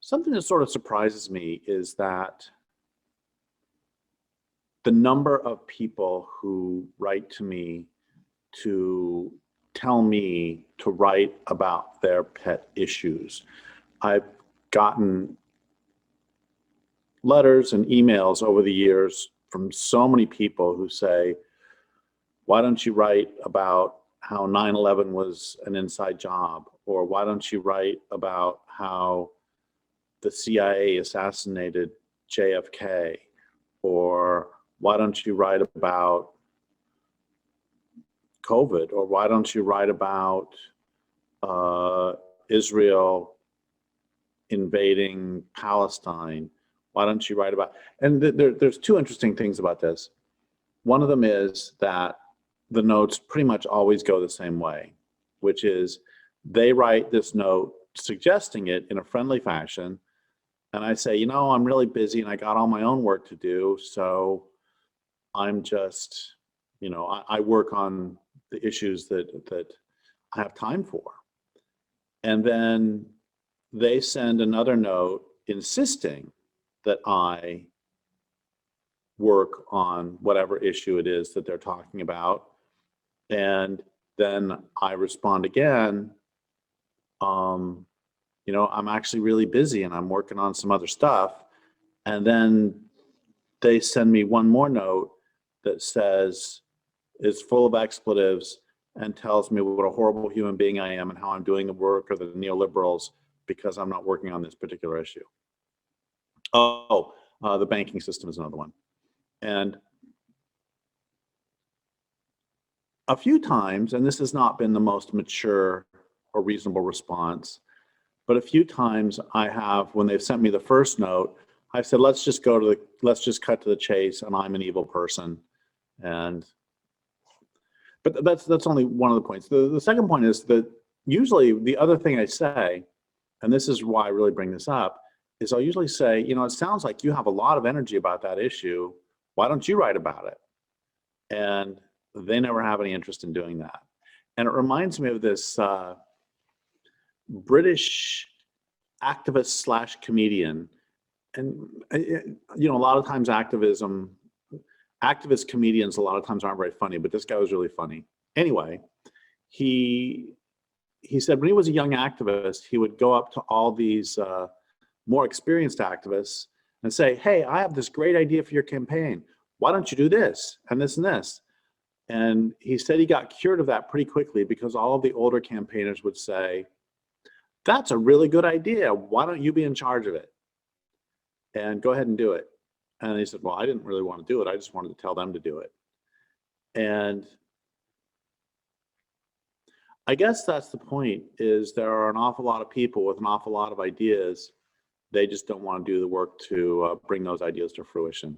Something that sort of surprises me is that the number of people who write to me to tell me to write about their pet issues. I've gotten letters and emails over the years from so many people who say, why don't you write about how 9/11 was an inside job? Or why don't you write about how the CIA assassinated JFK? Or why don't you write about COVID? Or why don't you write about Israel invading Palestine? Why don't you write about, and there's two interesting things about this. One of them is that the notes pretty much always go the same way, which is they write this note suggesting it in a friendly fashion. And I say, I'm really busy and I got all my own work to do. So I'm just, I work on the issues that I have time for. And then they send another note insisting that I work on whatever issue it is that they're talking about. And then I respond again, I'm actually really busy and I'm working on some other stuff. And then they send me one more note that says, is full of expletives and tells me what a horrible human being I am and how I'm doing the work of the neoliberals because I'm not working on this particular issue. The banking system is another one. And a few times, and this has not been the most mature or reasonable response, but a few times I have, when they've sent me the first note, I said, let's just cut to the chase, and I'm an evil person. But that's only one of the points. The second point is that usually the other thing I say, and this is why I really bring this up, is I'll usually say, it sounds like you have a lot of energy about that issue. Why don't you write about it? And they never have any interest in doing that. And it reminds me of this British activist / comedian. And, a lot of times activist comedians a lot of times aren't very funny, but this guy was really funny. Anyway, he said when he was a young activist, he would go up to all these more experienced activists and say, hey, I have this great idea for your campaign. Why don't you do this and this and this? And he said he got cured of that pretty quickly because all of the older campaigners would say, that's a really good idea. Why don't you be in charge of it? And go ahead and do it. And he said, well, I didn't really want to do it. I just wanted to tell them to do it. And I guess that's the point, is there are an awful lot of people with an awful lot of ideas. They just don't want to do the work to bring those ideas to fruition.